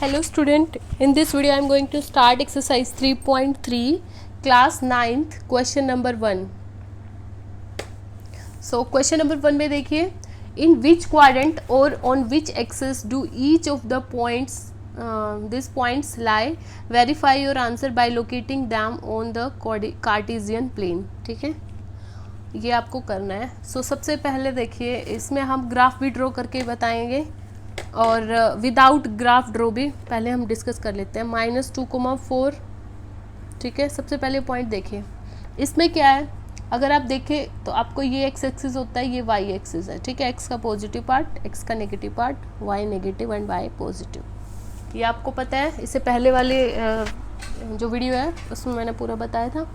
Hello student, in this video I am going to start exercise 3.3 class 9th question number 1. So question number 1 में देखिए, in which quadrant or on which axis do each of the points these points lie? Verify your answer by locating them on the Cartesian plane. ठीक है, ये आपको करना है. सो सबसे पहले देखिए, इसमें हम ग्राफ भी ड्रॉ करके बताएंगे और विदाउट ग्राफ ड्रॉ भी पहले हम डिस्कस कर लेते हैं. -2,4. ठीक है, सबसे पहले पॉइंट देखिए, इसमें क्या है, अगर आप देखें तो आपको ये एक्स एक्सिस होता है, ये वाई एक्सिस है. ठीक है, एक्स का पॉजिटिव पार्ट, एक्स का negative part, Y negative and Y positive. ये आपको पता है, इससे पहले वाले जो वीडियो है उसमें मैंने पूरा बताया था.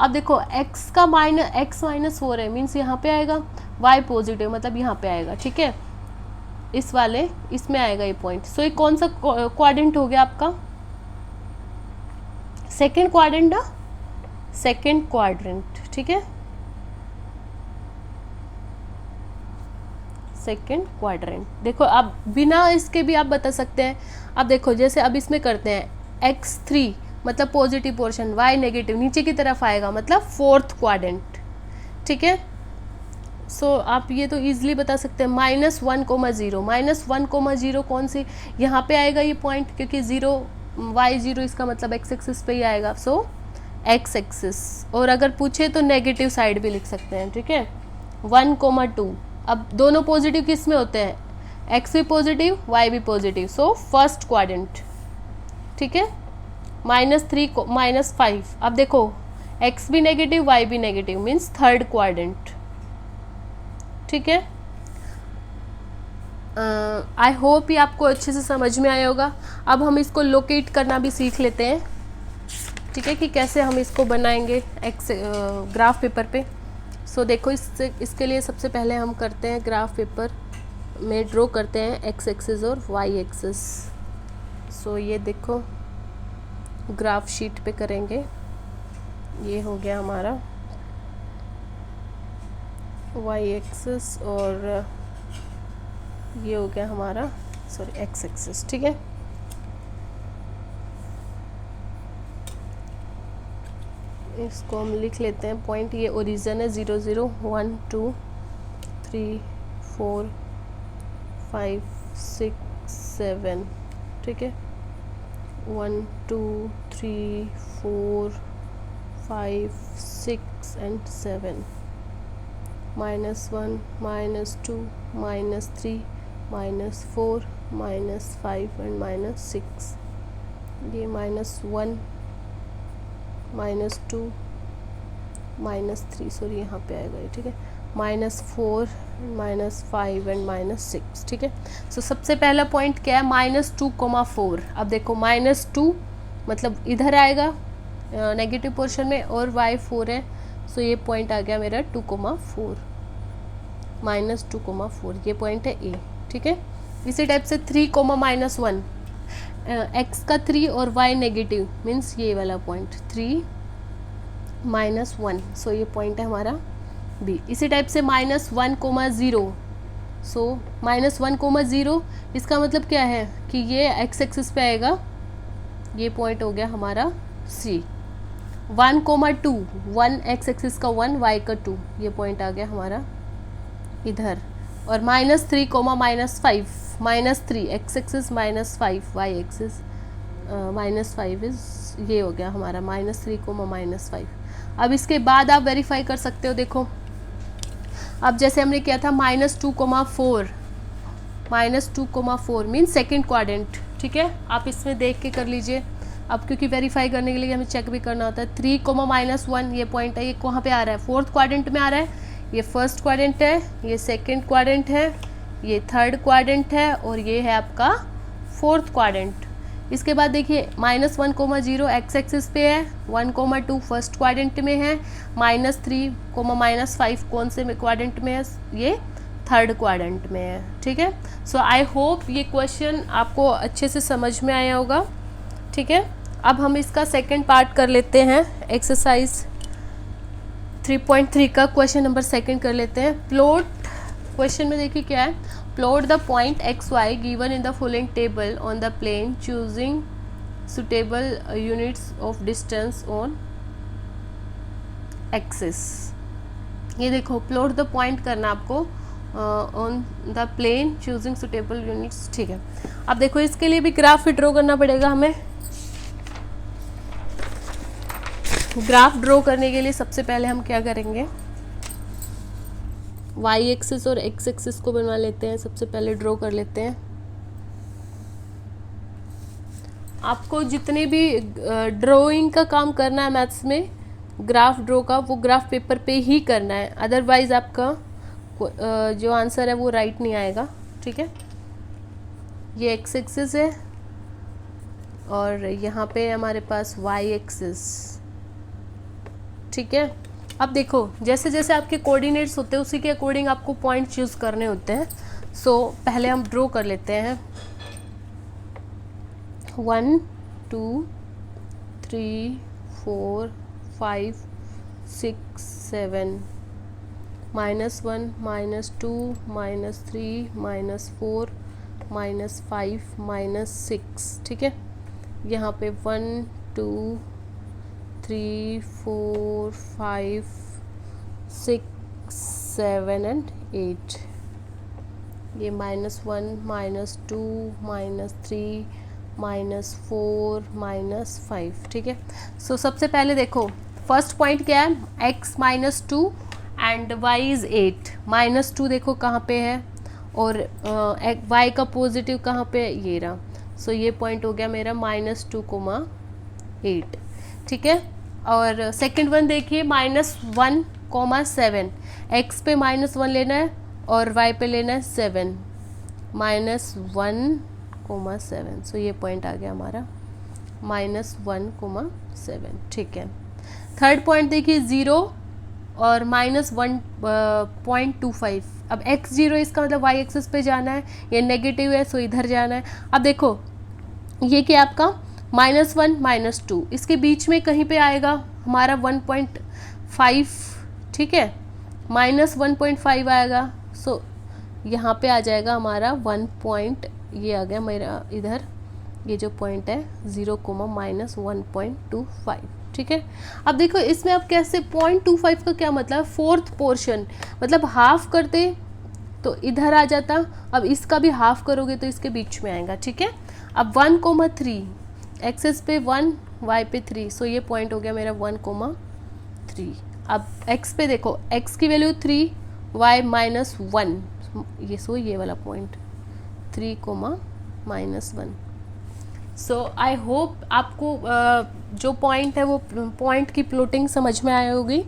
अब देखो x -4 है, मीन्स यहाँ पे आएगा. y पॉजिटिव मतलब यहाँ पे आएगा. ठीक है, इस वाले इसमें आएगा ये पॉइंट. सो ये कौन सा क्वाड्रेंट हो गया आपका? Second quadrant. Second quadrant. ठीक है, सेकंड क्वाड्रेंट. देखो आप बिना इसके भी आप बता सकते हैं. अब देखो, जैसे अब इसमें करते हैं, x3 मतलब पॉजिटिव पोर्शन, y नेगेटिव नीचे की तरफ आएगा मतलब फोर्थ क्वाड्रेंट. ठीक है, सो आप ये तो ईजिली बता सकते हैं. -1,0 -1,0 कौन सी? यहाँ पे आएगा ये पॉइंट, क्योंकि 0 y0 इसका मतलब x एक्सिस पे ही आएगा. सो x एक्सिस. और अगर पूछे तो नेगेटिव साइड भी लिख सकते हैं. ठीक है, 1,2. अब दोनों पॉजिटिव किस में होते हैं? x भी पॉजिटिव, y भी पॉजिटिव. So first quadrant. ठीक है, -3 -5. अब देखो, x भी नेगेटिव, y भी नेगेटिव, मीन्स थर्ड क्वाड्रेंट. ठीक है, आई होप ये आपको अच्छे से समझ में आया होगा. अब हम इसको लोकेट करना भी सीख लेते हैं. ठीक है, कि कैसे हम इसको बनाएंगे एक्स ग्राफ पेपर पे. सो देखो, इसके लिए सबसे पहले हम करते हैं, ग्राफ पेपर में ड्रॉ करते हैं एक्स एक्सिस और वाई एक्सिस. सो ये देखो, ग्राफ शीट पे करेंगे. ये हो गया हमारा वाई एक्सिस और ये हो गया हमारा एक्स एक्सिस. ठीक है, इसको हम लिख लेते हैं पॉइंट. ये ओरिजिन है 0 0 1 2 3 4 5 6 7. ठीक है, 1 2 3 4 5 6 एंड 7. -1 -2 -3 -4 -5 एंड -6. ये -1 -2 -3 सॉरी यहाँ पे आएगा ये. ठीक है, -4 -5 एंड -6. ठीक है, सो सबसे पहला पॉइंट क्या है? -2,4. अब देखो, -2 मतलब इधर आएगा नेगेटिव पोर्शन में, और y 4 है. सो ये पॉइंट आ गया मेरा 2,4. -2,4 ये पॉइंट है ए. ठीक है, इसी टाइप से 3, -1. x का 3 और y नेगेटिव, मीन्स ये वाला पॉइंट 3 -1. सो ये पॉइंट है हमारा बी. इसी टाइप से -1,0. सो -1,0 इसका मतलब क्या है कि ये x एक्सिस पे आएगा. ये पॉइंट हो गया हमारा सी. 1,2 1 x एक्सिस का 1, y का 2, ये पॉइंट आ गया हमारा इधर. और -3, -5 -3 x axis -5 y axis -5 is ये हो गया हमारा -3, -5. अब इसके बाद आप वेरीफाई कर सकते हो. देखो, अब जैसे हमने किया था -2,4 मीन्स सेकेंड क्वाड्रेंट. ठीक है, आप इसमें देख के कर लीजिए. अब क्योंकि वेरीफाई करने के लिए हमें चेक भी करना होता है. 3, -1 ये पॉइंट है. ये कहाँ पे आ रहा है? फोर्थ क्वाड्रेंट में आ रहा है. ये फर्स्ट क्वाड्रेंट है, ये सेकंड क्वाड्रेंट है, ये थर्ड क्वाड्रेंट है, और ये है आपका फोर्थ क्वाड्रेंट. इसके बाद देखिए, -1,0 एक्स एक्सिस पे है, 1,2 फर्स्ट क्वाड्रेंट में है, -3, -5 कौन से क्वाड्रेंट में है? ये थर्ड क्वाड्रेंट में है. ठीक है, सो आई होप ये क्वेश्चन आपको अच्छे से समझ में आया होगा. ठीक है, अब हम इसका सेकंड पार्ट कर लेते हैं. एक्सरसाइज 3.3 का क्वेश्चन नंबर सेकंड कर लेते हैं. प्लॉट क्वेश्चन में देखिए क्या है, plot the point xy given in the following table on the plane choosing suitable units of distance on axis. ये देखो plot the point करना आपको on the plane choosing suitable units. ठीक है, अब देखो इसके लिए भी ग्राफ ड्रॉ करना पड़ेगा हमें. ग्राफ ड्रॉ करने के लिए सबसे पहले हम क्या करेंगे, वाई एक्सिस और एक्स एक्सिस को बनवा लेते हैं. सबसे पहले ड्रॉ कर लेते हैं. आपको जितने भी ड्राइंग का काम करना है मैथ्स में, ग्राफ ड्रॉ का, वो ग्राफ पेपर पे ही करना है. अदरवाइज आपका जो आंसर है वो राइट नहीं आएगा. ठीक है, ये एक्स एक्सिस है और यहाँ पे हमारे पास वाई एक्सिस. ठीक है, अब देखो जैसे जैसे आपके कोऑर्डिनेट्स होते हैं उसी के अकॉर्डिंग आपको पॉइंट चूज़ करने होते हैं. सो पहले हम ड्रॉ कर लेते हैं. 1 2 3 4 5 6 7 -1 -2 -3 -4 -5 -6. ठीक है, यहाँ पे 1 2 3 4 5 6 7 एंड 8. ये -1 -2 -3 -4 -5. ठीक है, सो सबसे पहले देखो फर्स्ट पॉइंट क्या है, x -2 एंड y इज़ 8. -2 देखो कहाँ पे है और y का पॉजिटिव कहाँ पे, ये रहा. सो ये पॉइंट हो गया मेरा -2, 8. ठीक है, और सेकंड वन देखिए -1, 7. x पे -1 लेना है और y पे लेना है 7. -1, 7. सो ये पॉइंट आ गया हमारा -1, 7. ठीक है, थर्ड पॉइंट देखिए 0 और -1.25. अब x0 इसका मतलब y एक्सिस पे जाना है, ये नेगेटिव है सो इधर जाना है. अब देखो ये क्या आपका -1 -2, इसके बीच में कहीं पे आएगा हमारा 1.5. ठीक है, -1.5 आएगा. सो यहाँ पे आ जाएगा हमारा 1 पॉइंट, ये आ गया मेरा इधर, ये जो पॉइंट है 0, -1.25. ठीक है, अब देखो इसमें अब कैसे 0.25 का क्या मतलब, फोर्थ पोर्शन मतलब हाफ करते तो इधर आ जाता. अब इसका भी हाफ करोगे तो इसके बीच में आएगा. ठीक है, अब 1, 3 एक्सेस पे 1, y पे 3. सो ये पॉइंट हो गया मेरा 1, 3. अब x पे देखो x की वैल्यू 3, y -1. ये वाला पॉइंट 3, -1. सो आई होप आपको जो पॉइंट है वो पॉइंट की प्लॉटिंग समझ में आई होगी.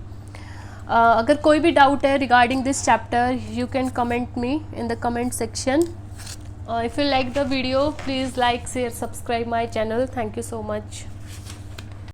अगर कोई भी डाउट है regarding this chapter you can comment me in the comment section. If you like the video, please like, share, subscribe my channel. Thank you so much.